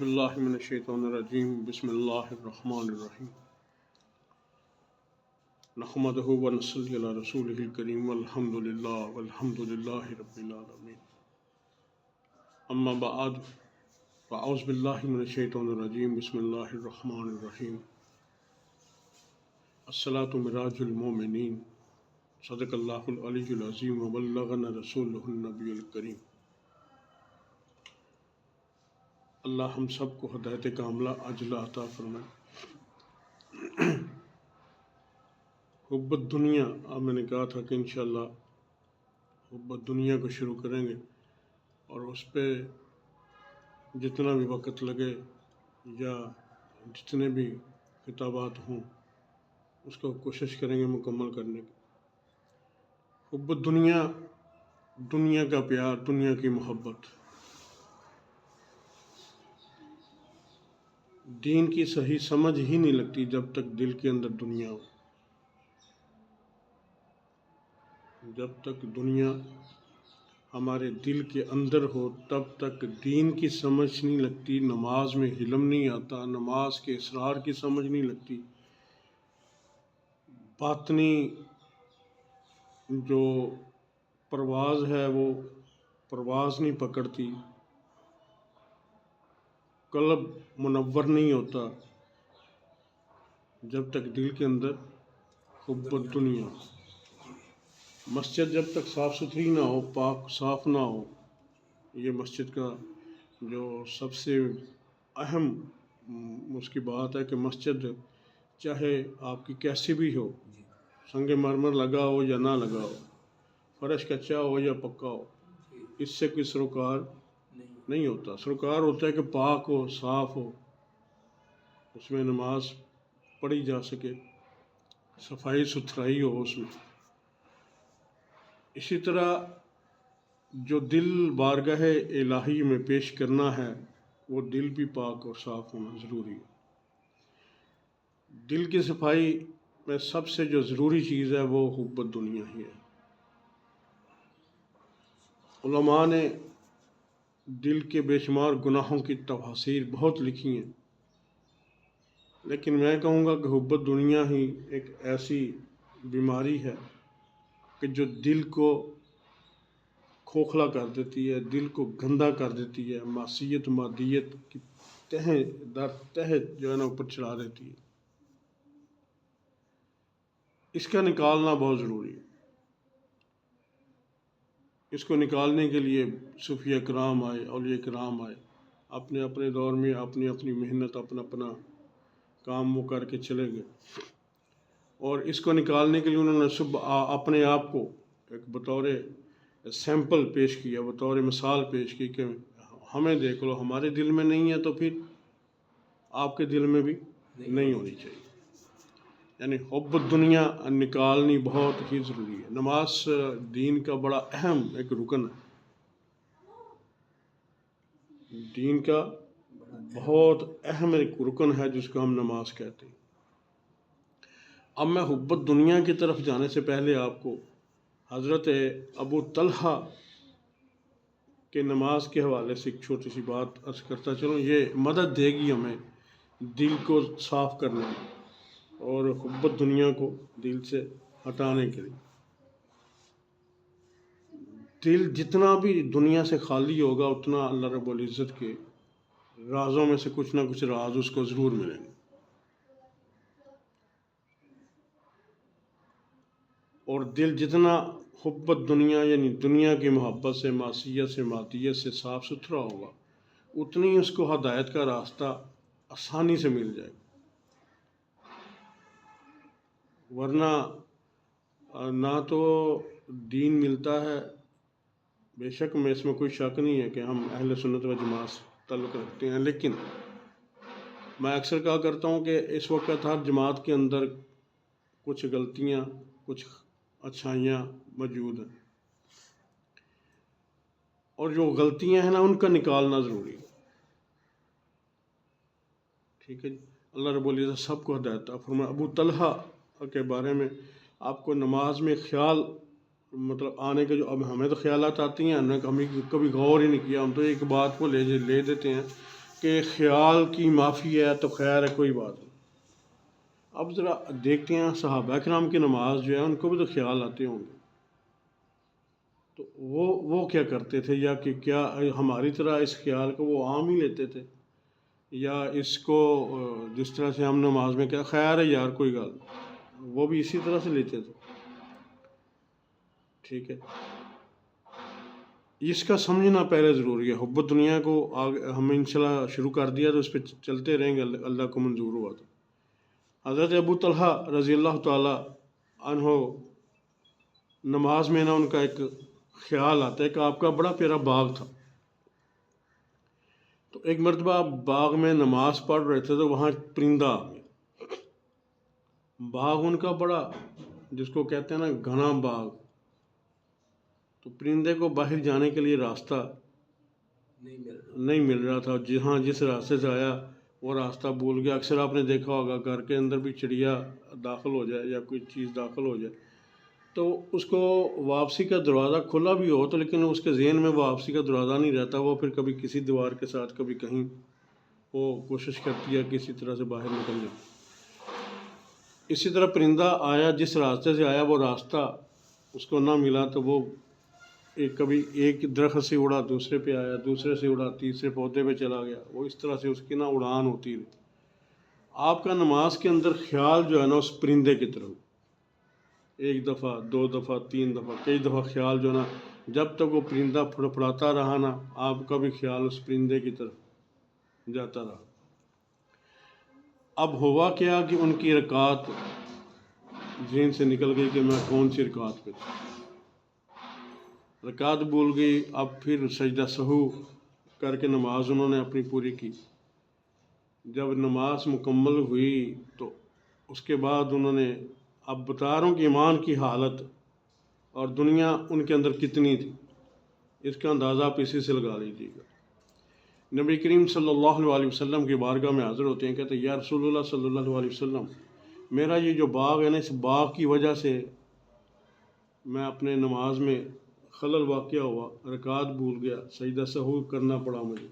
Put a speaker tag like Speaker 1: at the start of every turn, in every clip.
Speaker 1: باللہ من الشیطان الرجیم بسم اللہ الرحمن الرحیم نحمدہ ونصلی علی رسولہ الکریم والحمد للہ رب العالمین اما بعد فاعوذ باللہ من الشیطان الرجیم بسم اللہ الرحمن الرحیم الصلاۃ معراج المومنین صدق اللہ العلی العظیم وبلغنا رسولہ النبی الکریم۔ اللہ ہم سب کو ہدایت کاملہ عاجلہ عطا فرمائے۔ حب الدنیا، اب میں نے کہا تھا کہ انشاءاللہ حب الدنیا کو شروع کریں گے اور اس پہ جتنا بھی وقت لگے یا جتنے بھی خطابات ہوں اس کو کوشش کریں گے مکمل کرنے کی۔ حب الدنیا، دنیا کا پیار، دنیا کی محبت، دین کی صحیح سمجھ ہی نہیں لگتی جب تک دل کے اندر دنیا ہو۔ جب تک دنیا ہمارے دل کے اندر ہو تب تک دین کی سمجھ نہیں لگتی، نماز میں حلم نہیں آتا، نماز کے اسرار کی سمجھ نہیں لگتی، باطنی جو پرواز ہے وہ پرواز نہیں پکڑتی، قلب منور نہیں ہوتا جب تک دل کے اندر حب الدنیا۔ مسجد جب تک صاف ستھری نہ ہو، پاک صاف نہ ہو، یہ مسجد کا جو سب سے اہم اس کی بات ہے کہ مسجد چاہے آپ کی کیسی بھی ہو، سنگ مرمر لگا ہو یا نہ لگا ہو، فرش کچا ہو یا پکا ہو، اس سے کوئی سروکار نہیں ہوتا۔ سروکار ہوتا ہے کہ پاک ہو، صاف ہو، اس میں نماز پڑھی جا سکے، صفائی ستھرائی ہو اس میں۔ اسی طرح جو دل بارگاہ الہی میں پیش کرنا ہے وہ دل بھی پاک اور صاف ہونا ضروری ہے۔ دل کی صفائی میں سب سے جو ضروری چیز ہے وہ حب الدنیا ہی ہے۔ علماء نے دل کے بے شمار گناہوں کی تفاسیر بہت لکھی ہیں، لیکن میں کہوں گا کہ حب الدنیا ہی ایک ایسی بیماری ہے کہ جو دل کو کھوکھلا کر دیتی ہے، دل کو گندا کر دیتی ہے، معصیت مادیت کی تہ در تہ جو ہے نا اوپر چڑھا دیتی ہے۔ اس کا نکالنا بہت ضروری ہے۔ اس کو نکالنے کے لیے صوفیہ کرام آئے، اولیاء کرام آئے، اپنے اپنے دور میں اپنی اپنی محنت، اپنا اپنا کام وہ کر کے چلے گئے، اور اس کو نکالنے کے لیے انہوں نے اپنے آپ کو ایک بطور سیمپل پیش کیا، بطور مثال پیش کی کہ ہمیں دیکھ لو، ہمارے دل میں نہیں ہے تو پھر آپ کے دل میں بھی نہیں ہونی چاہیے۔ یعنی حب الدنیا نکالنی بہت ہی ضروری ہے۔ نماز دین کا بڑا اہم ایک رکن ہے، دین کا بہت اہم ایک رکن ہے جس کو ہم نماز کہتے ہیں۔ اب میں حب الدنیا کی طرف جانے سے پہلے آپ کو حضرت ابو طلحہ کے نماز کے حوالے سے ایک چھوٹی سی بات عرض کرتا چلوں، یہ مدد دے گی ہمیں دل کو صاف کرنے میں اور حب الدنیا کو دل سے ہٹانے کے لیے۔ دل جتنا بھی دنیا سے خالی ہوگا اتنا اللہ رب العزت کے رازوں میں سے کچھ نہ کچھ راز اس کو ضرور ملیں گے۔ اور دل جتنا حب الدنیا یعنی دنیا کی محبت سے، معصیت سے، مادیت سے صاف ستھرا ہوگا اتنی اس کو ہدایت کا راستہ آسانی سے مل جائے گا۔ ورنہ نہ تو دین ملتا ہے، بے شک میں اس میں کوئی شک نہیں ہے کہ ہم اہل سنت و جماعت سے تعلق رکھتے ہیں، لیکن میں اکثر کہا کرتا ہوں کہ اس وقت ہر جماعت کے اندر کچھ غلطیاں، کچھ اچھائیاں موجود ہیں، اور جو غلطیاں ہیں نا ان کا نکالنا ضروری ہے۔ ٹھیک ہے جی، اللہ رب العزت سب کو ہدایت عطا فرمائے۔ ابو طلحہ کے بارے میں آپ کو نماز میں خیال آنے کے جو اب ہمیں تو خیالات آتی ہیں، ہم نے کبھی غور ہی نہیں کیا، ہم تو ایک بات کو لے دیتے ہیں کہ خیال کی معافی ہے تو خیر ہے، کوئی بات نہیں۔ اب ذرا دیکھتے ہیں صحابہ کرام کی نماز جو ہے ان کو بھی تو خیال آتے ہوں گے، تو وہ کیا کرتے تھے، یا کہ کیا ہماری طرح اس خیال کو وہ عام ہی لیتے تھے، یا اس کو جس طرح سے ہم نماز میں کیا خیر ہے یار کوئی گل، وہ بھی اسی طرح سے لیتے تھے؟ ٹھیک ہے، اس کا سمجھنا پہلے ضروری ہے۔ حب دنیا کو ہم انشاءاللہ شروع کر دیا تو اس پہ چلتے رہیں گے، اللہ کو منظور ہوا تو۔ حضرت ابو طلحہ رضی اللہ تعالی عنہ نماز میں نا ان کا ایک خیال آتا ہے کہ آپ کا بڑا پیارا باغ تھا، تو ایک مرتبہ باغ میں نماز پڑھ رہے تھے تو وہاں پرندہ آ گیا۔ باغ ان کا بڑا، جس کو کہتے ہیں نا گھنا باغ، تو پرندے کو باہر جانے کے لیے راستہ نہیں مل رہا تھا، جہاں جس راستے سے آیا وہ راستہ بھول گیا۔ اکثر آپ نے دیکھا ہوگا گھر کے اندر بھی چڑیا داخل ہو جائے یا کوئی چیز داخل ہو جائے تو اس کو واپسی کا دروازہ کھلا بھی ہو تو لیکن اس کے ذہن میں واپسی کا دروازہ نہیں رہتا، وہ پھر کبھی کسی دیوار کے ساتھ کبھی کہیں وہ کوشش کرتی ہے کسی طرح سے باہر نکل جائے۔ اسی طرح پرندہ آیا، جس راستے سے آیا وہ راستہ اس کو نہ ملا تو وہ کبھی ایک درخت سے اڑا دوسرے پہ آیا، دوسرے سے اڑا تیسرے پودے پہ چلا گیا، وہ اس طرح سے اس کی نا اڑان ہوتی رہی۔ آپ کا نماز کے اندر خیال جو ہے نا اس پرندے کی طرف، ایک دفعہ، دو دفعہ، تین دفعہ، کئی دفعہ خیال جو ہے نا جب تک وہ پرندہ پھڑپھڑاتا رہا نا آپ کا بھی خیال اس پرندے کی طرف جاتا رہا۔ اب ہوا کیا کہ ان کی رکعت ذہن سے نکل گئی کہ میں کون سی رکعت پہ تھا، رکعت بھول گئی۔ اب پھر سجدہ سہو کر کے نماز انہوں نے اپنی پوری کی۔ جب نماز مکمل ہوئی تو اس کے بعد انہوں نے، اب بتا رہا ہوں کہ ایمان کی حالت اور دنیا ان کے اندر کتنی تھی، اس کا اندازہ آپ اسی سے لگا لیجیے گا۔ نبی کریم صلی اللہ علیہ وسلم کی بارگاہ میں حاضر ہوتے ہیں، کہتے ہیں یا رسول اللہ صلی اللہ علیہ وسلم، میرا یہ جو باغ ہے نا اس باغ کی وجہ سے میں اپنے نماز میں خلل واقع ہوا، رکعت بھول گیا، سجدہ سہو کرنا پڑا مجھے،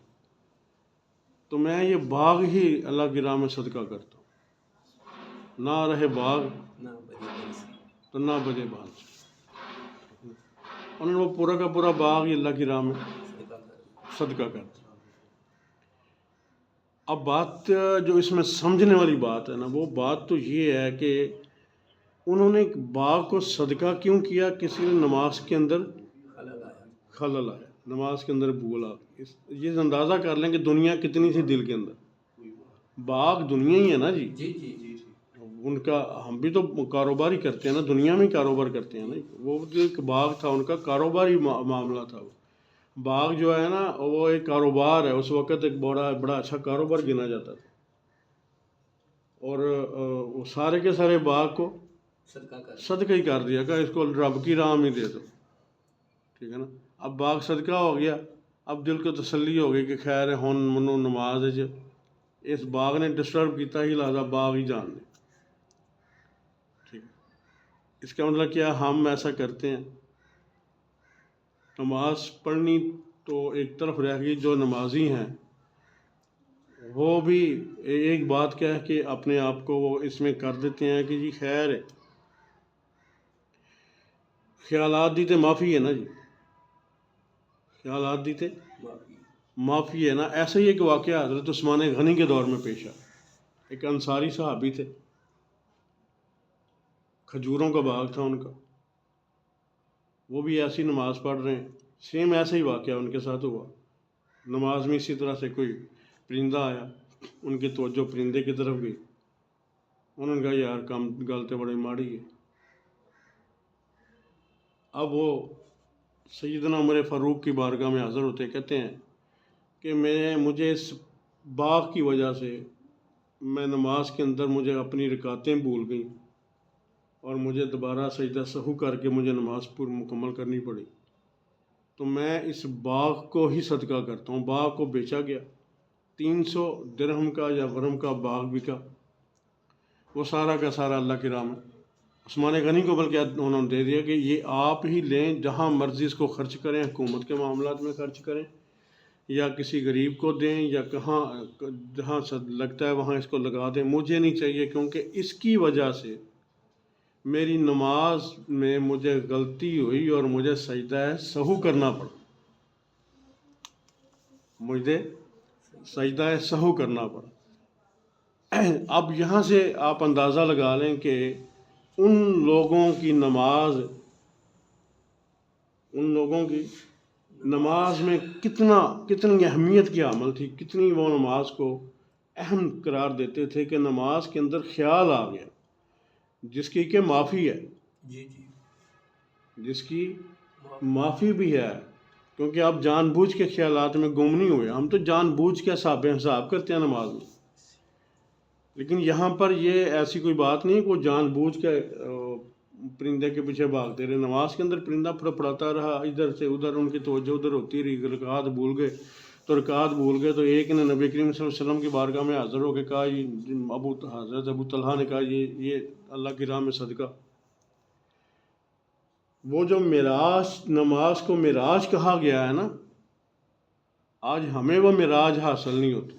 Speaker 1: تو میں یہ باغ ہی اللہ کی راہ میں صدقہ کرتا ہوں، نہ رہے باغ تو نہ بجے بانس۔ انہوں نے وہ پورا کا پورا باغ ہی اللہ کی راہ میں صدقہ کرتا۔ اب بات جو اس میں سمجھنے والی بات ہے نا، وہ بات تو یہ ہے کہ انہوں نے باغ کو صدقہ کیوں کیا؟ کسی نے نماز کے اندر خلل آیا، نماز کے اندر بھول آ گئی۔ یہ اندازہ کر لیں کہ دنیا کتنی تھی دل کے اندر، باغ دنیا ہی ہے نا جی، ان کا ہم بھی تو کاروبار ہی کرتے ہیں نا، دنیا میں کاروبار کرتے ہیں نا، وہ جو ایک باغ تھا ان کا کاروباری معاملہ تھا۔ وہ باغ جو ہے نا وہ ایک کاروبار ہے، اس وقت ایک بڑا اچھا کاروبار گنا جاتا تھا، اور وہ سارے کے سارے باغ کو صدقہ ہی کر دیا کہ اس کو رب کی راہ میں دے دو، ٹھیک ہے نا۔ اب باغ صدقہ ہو گیا، اب دل کو تسلی ہو گئی کہ خیر ہے ہن منو نماز ہے، اس باغ نے ڈسٹرب کیتا ہی لہذا باغ ہی جان دے، ٹھیک ہے۔ اس کا مطلب کیا ہم ایسا کرتے ہیں؟ نماز پڑھنی تو ایک طرف رہ گئی، جو نمازی ہیں وہ بھی ایک بات کیا ہے کہ اپنے آپ کو وہ اس میں کر دیتے ہیں کہ جی خیر ہے، خیالات دیتے معافی ہے نا جی، خیالات دیتے معافی ہے نا۔ ایسا ہی ایک واقعہ حضرت عثمان غنی کے دور میں پیش آیا۔ ایک انصاری صحابی تھے، کھجوروں کا باغ تھا ان کا، وہ بھی ایسی نماز پڑھ رہے ہیں، سیم ایسا ہی واقعہ ان کے ساتھ ہوا۔ نماز میں اسی طرح سے کوئی پرندہ آیا، ان کی توجہ پرندے کی طرف گئی، انہوں نے کہا یار کام گل تو بڑی ماڑی ہے۔ اب وہ سیدنا عمر فاروق کی بارگاہ میں حاضر ہوتے، کہتے ہیں کہ مجھے اس باغ کی وجہ سے میں نماز کے اندر مجھے اپنی رکعتیں بھول گئیں اور مجھے دوبارہ سجدہ سہو کر کے مجھے نماز مکمل کرنی پڑی، تو میں اس باغ کو ہی صدقہ کرتا ہوں۔ باغ کو بیچا گیا، 300 درہم کا یا غرم کا باغ بکا، وہ سارا کا سارا اللہ کی راہ میں۔ عثمان غنی کو بلکہ انہوں نے دے دیا کہ یہ آپ ہی لیں، جہاں مرضی اس کو خرچ کریں، حکومت کے معاملات میں خرچ کریں یا کسی غریب کو دیں یا کہاں جہاں لگتا ہے وہاں اس کو لگا دیں، مجھے نہیں چاہیے، کیونکہ اس کی وجہ سے میری نماز میں مجھے غلطی ہوئی اور مجھے سجدہ سہو کرنا پڑا، مجھے سجدہ سہو کرنا پڑا۔ اب یہاں سے آپ اندازہ لگا لیں کہ ان لوگوں کی نماز میں کتنی اہمیت کی عمل تھی، کتنی وہ نماز کو اہم قرار دیتے تھے کہ نماز کے اندر خیال آ گیا جس کی کہ معافی ہے، جس کی معافی بھی ہے، کیونکہ آپ جان بوجھ کے خیالات میں گم نہیں ہوئے، ہم تو جان بوجھ کے حساب کرتے ہیں نماز میں، لیکن یہاں پر یہ ایسی کوئی بات نہیں کہ وہ جان بوجھ کے پرندے کے پیچھے بھاگتے رہے۔ نماز کے اندر پرندہ پڑاتا رہا، ادھر سے ادھر ان کی توجہ ادھر ہوتی رہی، رکعات بھول گئے تو ایک نے نبی کریم صلی اللہ علیہ وسلم کی بارگاہ میں حاضر ہو کے کہا، حضرت ابو طلحہ نے کہا یہ اللہ کی راہ میں صدقہ۔ وہ جو نماز کو معراج کہا گیا ہے نا، آج ہمیں وہ معراج حاصل نہیں ہوتی،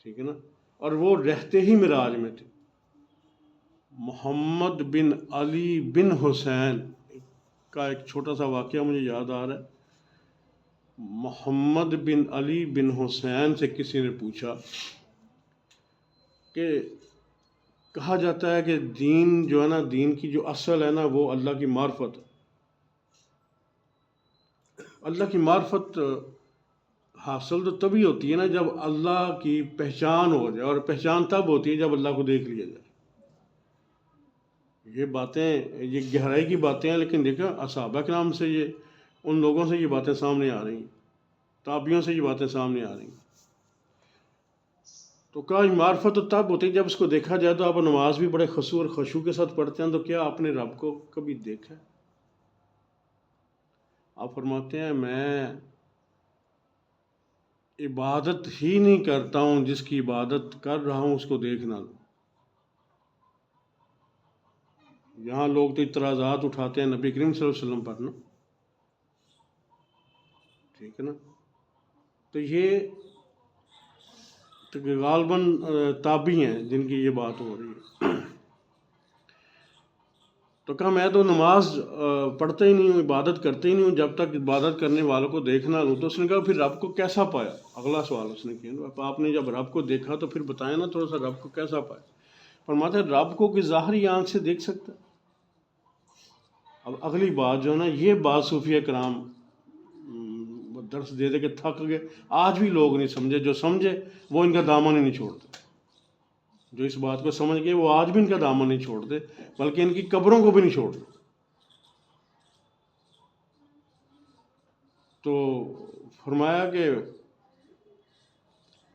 Speaker 1: ٹھیک ہے نا، اور وہ رہتے ہی معراج میں تھے۔ محمد بن علی بن حسین کا ایک چھوٹا سا واقعہ مجھے یاد آ رہا ہے۔ محمد بن علی بن حسین سے کسی نے پوچھا کہ کہا جاتا ہے کہ دین جو ہے نا، دین کی جو اصل ہے نا وہ اللہ کی معرفت ہے۔ اللہ کی معرفت حاصل تو تبھی ہوتی ہے نا جب اللہ کی پہچان ہو جائے، اور پہچان تب ہوتی ہے جب اللہ کو دیکھ لیا جائے۔ یہ باتیں، یہ گہرائی کی باتیں ہیں، لیکن دیکھا صحابہ کرام سے ان لوگوں سے یہ باتیں سامنے آ رہی ہیں، تابعیوں سے یہ باتیں سامنے آ رہی ہیں۔ تو کہا معرفت تب ہوتی ہے جب اس کو دیکھا جائے۔ تو آپ نماز بھی بڑے خشوع اور خشوع کے ساتھ پڑھتے ہیں، تو کیا آپ نے رب کو کبھی دیکھا؟ آپ فرماتے ہیں میں عبادت ہی نہیں کرتا ہوں، جس کی عبادت کر رہا ہوں اس کو دیکھنا لوں۔ یہاں لوگ تو اعتراضات اٹھاتے ہیں نبی کریم صلی اللہ علیہ وسلم پر نا، ٹھیک ہے نا، تو یہ غالباً تابعی ہیں جن کی یہ بات ہو رہی ہے۔ تو کہا میں تو نماز پڑھتا ہی نہیں ہوں، عبادت کرتے ہی نہیں ہوں جب تک عبادت کرنے والوں کو دیکھنا لوں۔ تو اس نے کہا پھر رب کو کیسا پایا؟ اگلا سوال اس نے کیا، آپ نے جب رب کو دیکھا تو پھر بتائیں نا تھوڑا سا، رب کو کیسا پایا؟ فرماتے ہیں رب کو کوئی ظاہری آنکھ سے دیکھ سکتا ہے؟ اب اگلی بات جو ہے نا، یہ بات صوفیہ کرام درس دے دے کے تھک گئے، آج بھی لوگ نہیں سمجھے، جو سمجھے وہ ان کا دامن ہی نہیں چھوڑتے، جو اس بات کو سمجھ گئے وہ آج بھی ان کا دامن نہیں چھوڑتے، بلکہ ان کی قبروں کو بھی نہیں چھوڑتے۔ تو فرمایا کہ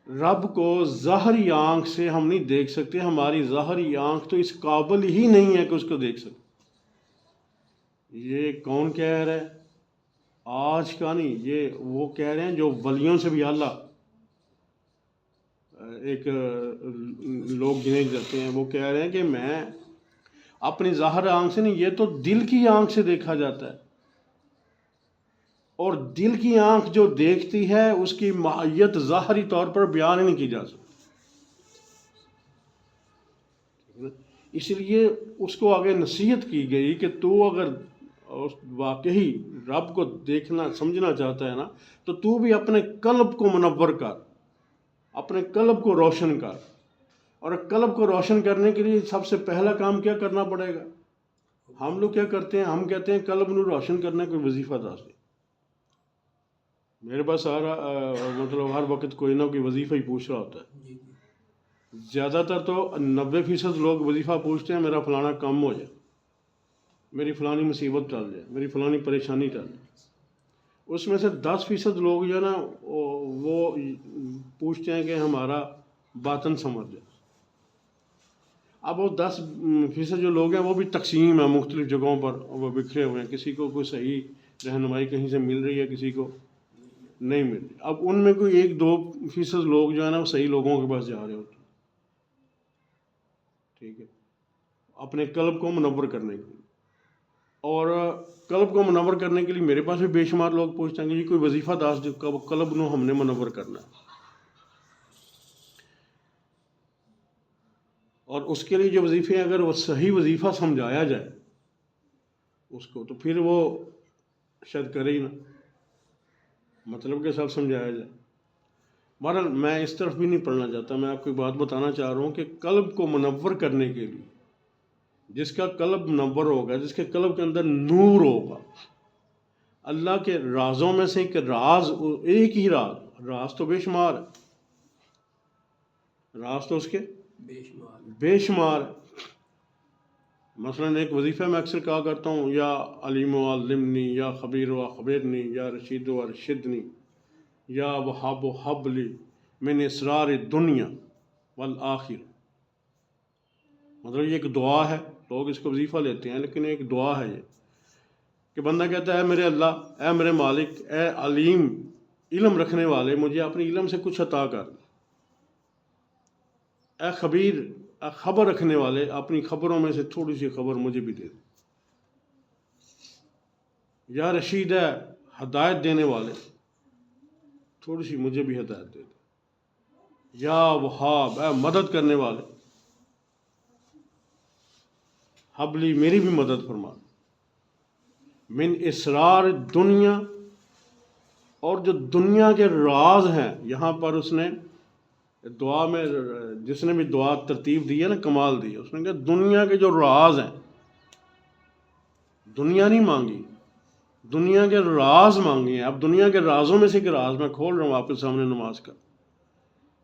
Speaker 1: رب کو ظاہری آنکھ سے ہم نہیں دیکھ سکتے، ہماری ظاہری آنکھ تو اس قابل ہی نہیں ہے کہ اس کو دیکھ سکتے۔ یہ کون کہہ رہا ہے؟ آج کا نہیں، یہ وہ کہہ رہے ہیں جو ولیوں سے بھی اعلیٰ ایک لوگ گنے جاتے ہیں، وہ کہہ رہے ہیں کہ میں اپنی ظاہر آنکھ سے نہیں، یہ تو دل کی آنکھ سے دیکھا جاتا ہے، اور دل کی آنکھ جو دیکھتی ہے اس کی ماہیت ظاہری طور پر بیان ہی نہیں کی جا سکتی۔ اس لیے اس کو آگے نصیحت کی گئی کہ تو اگر واقعی رب کو دیکھنا سمجھنا چاہتا ہے نا، تو بھی اپنے قلب کو منور کر، اپنے قلب کو روشن کر، اور قلب کو روشن کرنے کے لیے سب سے پہلا کام کیا کرنا پڑے گا؟ ہم لوگ کیا کرتے ہیں؟ ہم کہتے ہیں قلب نو روشن کرنے کوئی وظیفہ دس دے۔ میرے پاس مطلب ہر وقت کوئی نہ کوئی وظیفہ ہی پوچھ رہا ہوتا ہے۔ زیادہ تر تو 90% لوگ وظیفہ پوچھتے ہیں میرا فلانا کام ہو جائے، میری فلانی مصیبت ٹل جائے، میری فلانی پریشانی ٹل جائے۔ اس میں سے 10% لوگ جو ہے نا وہ پوچھتے ہیں کہ ہمارا باطن سمجھ جائے۔ اب وہ 10% جو لوگ ہیں وہ بھی تقسیم ہے مختلف جگہوں پر، وہ بکھرے ہوئے ہیں، کسی کو کوئی صحیح رہنمائی کہیں سے مل رہی ہے، کسی کو نہیں مل رہی۔ اب ان میں کوئی 1-2% لوگ جو ہے نا وہ صحیح لوگوں کے پاس جا رہے ہوتے ہیں، ٹھیک ہے، اپنے قلب کو منور کرنے کے لیے۔ اور قلب کو منور کرنے کے لیے میرے پاس بھی بے شمار لوگ پوچھتے ہیں کہ یہ کوئی وظیفہ داس جو قلب نو ہم نے منور کرنا ہے، اور اس کے لیے جو وظیفے ہیں اگر وہ صحیح وظیفہ سمجھایا جائے اس کو تو پھر وہ شاید کرے ہی نہ، مطلب کے ساتھ سمجھایا جائے۔ بہرحال میں اس طرف بھی نہیں پڑھنا چاہتا، میں آپ کو ایک بات بتانا چاہ رہا ہوں کہ قلب کو منور کرنے کے لیے جس کا قلب منور ہوگا، جس کے قلب کے اندر نور ہوگا، اللہ کے رازوں میں سے ایک راز، ایک ہی راز تو بے شمار ہے، راز تو اس کے بے شمار ہے۔ مثلاً ایک وظیفہ میں اکثر کہا کرتا ہوں، یا علیم و علمنی، یا خبیر و خبرنی، یا رشید و ارشدنی، یا وہاب و حبلی من اسرار دنیا والآخر۔ مطلب یہ ایک دعا ہے، لوگ اس کو وظیفہ لیتے ہیں لیکن ایک دعا ہے یہ کہ بندہ کہتا ہے، میرے اللہ، اے میرے مالک، اے علیم، علم رکھنے والے، مجھے اپنی علم سے کچھ عطا کر، اے خبیر، اے خبر رکھنے والے، اپنی خبروں میں سے تھوڑی سی خبر مجھے بھی دے دے، یا رشید ہے، ہدایت دینے والے، تھوڑی سی مجھے بھی ہدایت دے دے، یا وہاب، اے مدد کرنے والے، حبلی، میری بھی مدد فرما، من اسرار دنیا، اور جو دنیا کے راز ہیں، یہاں پر اس نے دعا میں، جس نے بھی دعا ترتیب دی ہے نا، کمال دی ہے، اس نے کہا دنیا کے جو راز ہیں، دنیا نہیں مانگی، دنیا کے راز مانگی ہیں۔ اب دنیا کے رازوں میں سے ایک راز میں کھول رہا ہوں آپ کے سامنے نماز کا،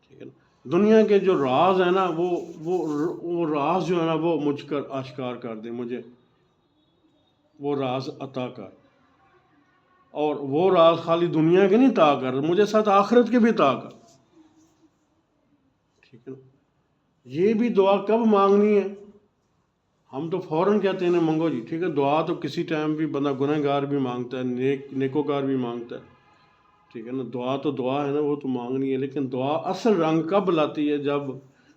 Speaker 1: ٹھیک ہے نا۔ دنیا کے جو راز ہیں نا، وہ راز جو ہے نا، وہ مجھ کر آشکار کر دے، مجھے وہ راز عطا کر، اور وہ راز خالی دنیا کے نہیں عطا کر، مجھے ساتھ آخرت کے بھی عطا کر، ٹھیک ہے نا۔ یہ بھی دعا کب مانگنی ہے؟ ہم تو فوراً کہتے ہیں نا منگو جی، ٹھیک ہے، دعا تو کسی ٹائم بھی بندہ گنہ گار بھی مانگتا ہے، نیکوکار بھی مانگتا ہے، ٹھیک ہے نا۔ دعا تو دعا ہے نا، وہ تو مانگنی ہے، لیکن دعا اصل رنگ کب لاتی ہے؟ جب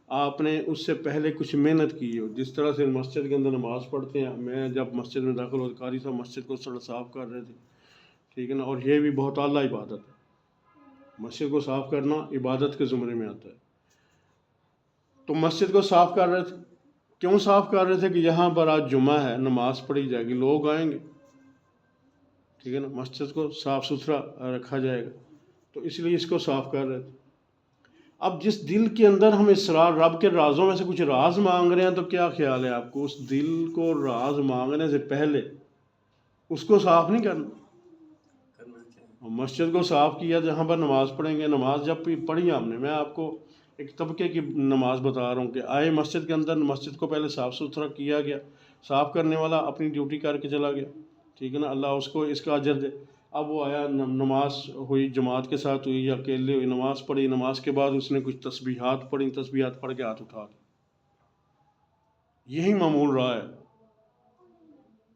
Speaker 1: آپ نے اس سے پہلے کچھ محنت کی ہو۔ جس طرح سے مسجد کے اندر نماز پڑھتے ہیں، میں جب مسجد میں داخل ہوا، قاری صاحب مسجد کو تھوڑا صاف کر رہے تھے، ٹھیک ہے نا، اور یہ بھی بہت اعلیٰ عبادت ہے، مسجد کو صاف کرنا عبادت کے زمرے میں آتا ہے۔ تو مسجد کو صاف کر رہے تھے، کیوں صاف کر رہے تھے؟ کہ یہاں پر آج جمعہ ہے، نماز پڑھی جائے گی، لوگ آئیں گے، ٹھیک ہے نا، مسجد کو صاف ستھرا رکھا جائے گا، تو اس لیے اس کو صاف کر رہے تھے۔ اب جس دل کے اندر ہم اسرار، رب کے رازوں میں سے کچھ راز مانگ رہے ہیں، تو کیا خیال ہے آپ کو اس دل کو راز مانگنے سے پہلے اس کو صاف نہیں کرنا؟ مسجد کو صاف کیا، جہاں پر نماز پڑھیں گے، نماز جب پڑھی ہم نے، میں آپ کو ایک طبقے کی نماز بتا رہا ہوں کہ آئے مسجد کے اندر، مسجد کو پہلے صاف ستھرا کیا گیا، صاف کرنے والا اپنی ڈیوٹی کر کے چلا گیا، ٹھیک ہے نا، اللہ اس کو اس کا اجر دے۔ اب وہ آیا، نماز ہوئی، جماعت کے ساتھ ہوئی یا اکیلے ہوئی، نماز پڑھی، نماز کے بعد اس نے کچھ تسبیحات پڑھی، تسبیحات پڑھ کے ہاتھ اٹھا دیا۔ یہی معمول رہا ہے،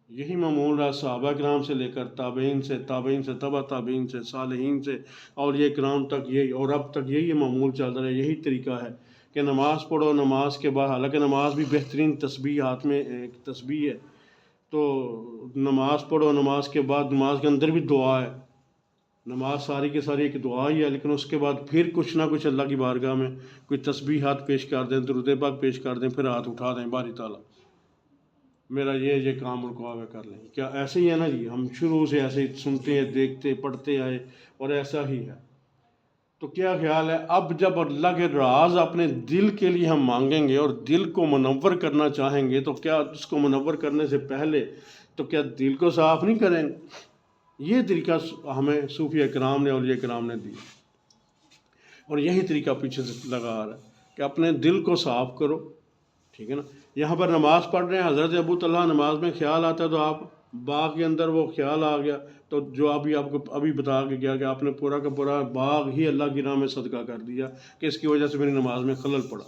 Speaker 1: یہی معمول رہا صحابہ کرام سے لے کر تابعین سے، تابعین سے تبع تابعین سے، صالحین سے، اولیاء کرام تک، یہی، اور اب تک یہی معمول چل رہا ہے، یہی طریقہ ہے کہ نماز پڑھو، نماز کے بعد، حالانکہ نماز بھی بہترین تسبیح، ہاتھ میں ایک تسبیح ہے، تو نماز پڑھو، نماز کے بعد نماز کے اندر بھی دعا ہے، نماز ساری کی ساری ایک دعا ہی ہے، لیکن اس کے بعد پھر کچھ نہ کچھ اللہ کی بارگاہ میں کوئی تسبیحات پیش کر دیں، درود پاک پیش کر دیں، پھر ہاتھ اٹھا دیں، باری تعالیٰ میرا یہ کام رکوا ہوا کر لیں۔ کیا ایسے ہی ہے نا جی؟ ہم شروع سے ایسے ہی سنتے ہیں، دیکھتے، پڑھتے آئے، اور ایسا ہی ہے۔ تو کیا خیال ہے، اب جب اللہ کے راز اپنے دل کے لیے ہم مانگیں گے اور دل کو منور کرنا چاہیں گے، تو کیا اس کو منور کرنے سے پہلے تو کیا دل کو صاف نہیں کریں گے؟ یہ طریقہ ہمیں صوفیہ کرام نے، اولیاء کرام نے دیا، اور یہی طریقہ پیچھے سے لگا آ رہا ہے کہ اپنے دل کو صاف کرو، ٹھیک ہے نا۔ یہاں پر نماز پڑھ رہے ہیں، حضرت ابو طلحہ نماز میں خیال آتا ہے تو آپ باغ کے اندر وہ خیال آ گیا، تو جو ابھی آپ کو ابھی بتا کے گیا کہ آپ نے پورا کا پورا باغ ہی اللہ کی راہ میں صدقہ کر دیا کہ اس کی وجہ سے میری نماز میں خلل پڑا۔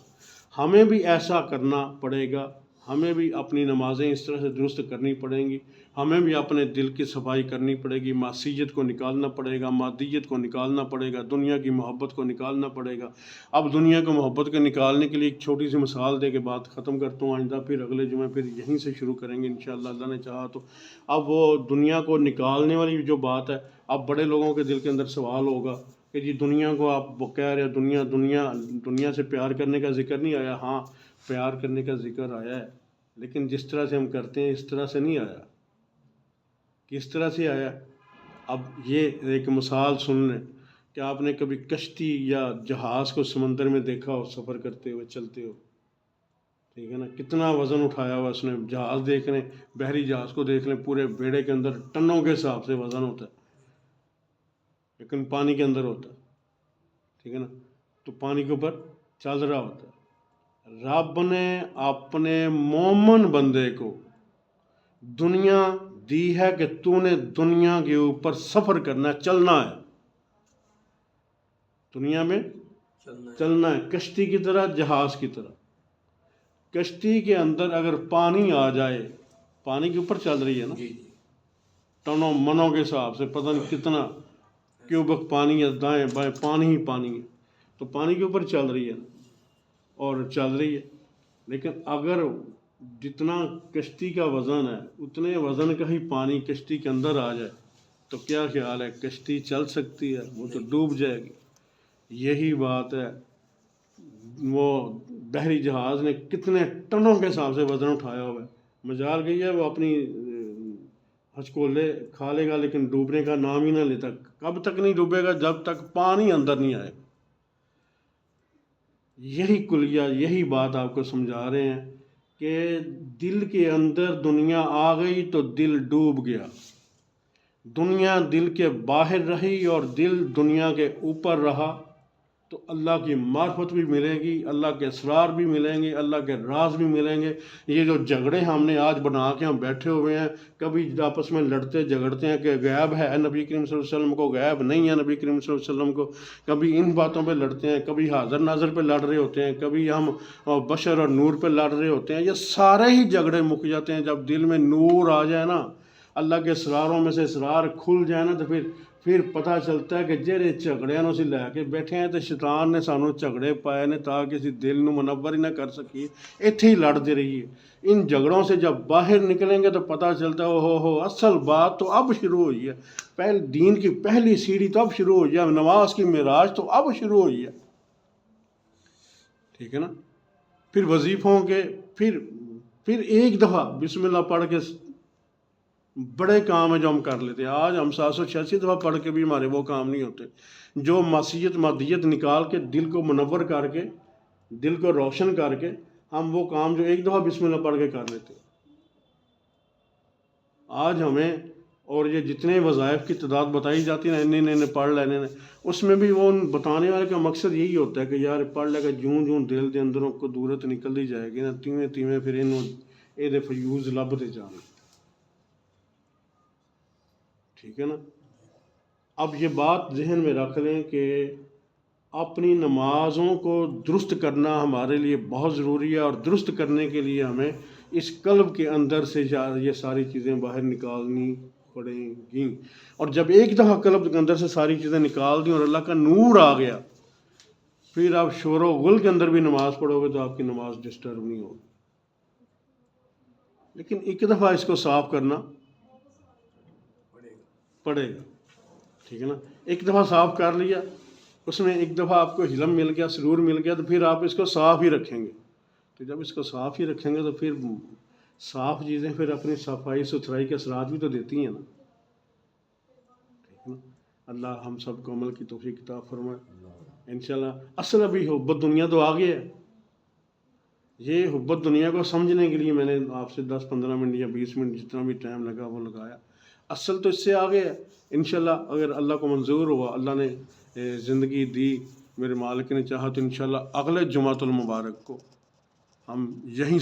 Speaker 1: ہمیں بھی ایسا کرنا پڑے گا، ہمیں بھی اپنی نمازیں اس طرح سے درست کرنی پڑیں گی، ہمیں بھی اپنے دل کی صفائی کرنی پڑے گی، معصیت کو نکالنا پڑے گا، مادیت کو نکالنا پڑے گا، دنیا کی محبت کو نکالنا پڑے گا۔ اب دنیا کو محبت کو نکالنے کے لیے ایک چھوٹی سی مثال دے کے بات ختم کرتا ہوں، آئندہ پھر اگلے جمعے پھر یہیں سے شروع کریں گے انشاءاللہ، اللہ نے چاہا تو۔ اب وہ دنیا کو نکالنے والی جو بات ہے، اب بڑے لوگوں کے دل کے اندر سوال ہوگا کہ جی دنیا کو آپ وہ کہہ رہے دنیا سے پیار کرنے کا ذکر نہیں آیا۔ ہاں، پیار کرنے کا ذکر آیا ہے، لیکن جس طرح سے ہم کرتے ہیں اس طرح سے نہیں آیا۔ کس طرح سے آیا؟ اب یہ ایک مثال سن لیں کہ آپ نے کبھی کشتی یا جہاز کو سمندر میں دیکھا ہو سفر کرتے ہوئے، چلتے ہو، ٹھیک ہے نا، کتنا وزن اٹھایا ہوا اس نے۔ جہاز دیکھ لیں، بحری جہاز کو دیکھ لیں، پورے بیڑے کے اندر ٹنوں کے حساب سے وزن ہوتا ہے، لیکن پانی کے اندر ہوتا ہے، ٹھیک ہے نا، تو پانی کے اوپر چل رہا ہوتا ہے۔ رب نے اپنے مومن بندے کو دنیا دی ہے کہ تو نے دنیا کے اوپر سفر کرنا ہے، چلنا ہے، دنیا میں چلنا ہے، کشتی کی طرح، جہاز کی طرح۔ کشتی کے اندر اگر پانی آ جائے، پانی کے اوپر چل رہی ہے نا، ٹنوں منوں کے حساب سے، پتہ نہیں کتنا کیوبک پانی ہے، دائیں بائیں پانی ہی پانی ہے، تو پانی کے اوپر چل رہی ہے اور چل رہی ہے۔ لیکن اگر جتنا کشتی کا وزن ہے اتنے وزن کا ہی پانی کشتی کے اندر آ جائے تو کیا خیال ہے، کشتی چل سکتی ہے؟ وہ تو ڈوب جائے گی۔ یہی بات ہے، وہ بحری جہاز نے کتنے ٹنوں کے حساب سے وزن اٹھایا ہوا ہے، مجال گئی ہے، وہ اپنی ہچکولے کھا لے گا لیکن ڈوبنے کا نام ہی نہ لیتا۔ کب تک نہیں ڈوبے گا؟ جب تک پانی اندر نہیں آئے گا۔ یہی کلیہ، یہی بات آپ کو سمجھا رہے ہیں کہ دل کے اندر دنیا آ گئی تو دل ڈوب گیا، دنیا دل کے باہر رہی اور دل دنیا کے اوپر رہا تو اللہ کی معرفت بھی ملے گی، اللہ کے اسرار بھی ملیں گے، اللہ کے راز بھی ملیں گے۔ یہ جو جھگڑے ہم نے آج بنا کے ہم بیٹھے ہوئے ہیں، کبھی آپس میں لڑتے جھگڑتے ہیں کہ غیب ہے نبی کریم صلی اللہ علیہ وسلم کو، غیب نہیں ہے نبی کریم صلی اللہ علیہ وسلم کو، کبھی ان باتوں پہ لڑتے ہیں، کبھی حاضر ناظر پہ لڑ رہے ہوتے ہیں، کبھی ہم بشر اور نور پہ لڑ رہے ہوتے ہیں۔ یہ سارے ہی جھگڑے مک جاتے ہیں جب دل میں نور آ جائے نا، اللہ کے اسراروں میں سے اسرار کھل جائے نا، تو پھر پتہ چلتا ہے کہ جہے جھگڑیاں نوں اسی لے کے بیٹھے ہیں تو شیطان نے سانوں جھگڑے پائے نے تاکہ اسی دل نوں منور ہی نہ کر سکیے، ایتھے ہی لڑتے رہیے۔ ان جھگڑوں سے جب باہر نکلیں گے تو پتہ چلتا ہے ہو اصل بات تو اب شروع ہوئی ہے، دین کی پہلی سیڑھی تو اب شروع ہوئی ہے، نماز کی معراج تو اب شروع ہوئی ہے، ٹھیک ہے نا۔ پھر وظیفوں کے پھر ایک دفعہ بسم اللہ پڑھ کے بڑے کام ہیں جو ہم کر لیتے ہیں، آج ہم 786 دفعہ پڑھ کے بھی ہمارے وہ کام نہیں ہوتے جو معصیت مادیت نکال کے دل کو منور کر کے، دل کو روشن کر کے ہم وہ کام جو ایک دفعہ بسم اللہ پڑھ کے کر لیتے ہیں۔ آج ہمیں اور یہ جتنے وظائف کی تعداد بتائی جاتی ہے نا، انہیں پڑھ لینے نے، اس میں بھی وہ بتانے والے کا مقصد یہی ہوتا ہے کہ یار پڑھ لے گا، جوں جوں دل دے اندروں کو دورت نکلتی جائے گی نا، تیویں تیویں پھر یہ فیوز لبتے جانے، ٹھیک ہے نا۔ اب یہ بات ذہن میں رکھ لیں کہ اپنی نمازوں کو درست کرنا ہمارے لیے بہت ضروری ہے، اور درست کرنے کے لیے ہمیں اس قلب کے اندر سے یہ ساری چیزیں باہر نکالنی پڑیں گی۔ اور جب ایک دفعہ قلب کے اندر سے ساری چیزیں نکال دیں اور اللہ کا نور آ گیا، پھر آپ شور و غل کے اندر بھی نماز پڑھو گے تو آپ کی نماز ڈسٹرب نہیں ہوگی۔ لیکن ایک دفعہ اس کو صاف کرنا پڑے گا، ٹھیک ہے نا۔ ایک دفعہ صاف کر لیا، اس میں ایک دفعہ آپ کو علم مل گیا، سرور مل گیا، تو پھر آپ اس کو صاف ہی رکھیں گے۔ تو جب اس کو صاف ہی رکھیں گے تو پھر صاف چیزیں پھر اپنی صفائی ستھرائی کے اثرات بھی تو دیتی ہیں نا، ٹھیک ہے نا۔ اللہ ہم سب کو عمل کی توفیق عطا فرمائے انشاءاللہ۔ اصل ابھی حبت دنیا تو آگے ہے، یہ حبت دنیا کو سمجھنے کے لیے میں نے آپ سے 10-15 منٹ یا 20 منٹ جتنا بھی ٹائم لگا وہ لگایا۔ اصل تو اس سے آگے ہے انشاءاللہ، اگر اللہ کو منظور ہوا، اللہ نے زندگی دی، میرے مالک نے چاہا تو انشاءاللہ اگلے جمعۃ المبارک کو ہم یہیں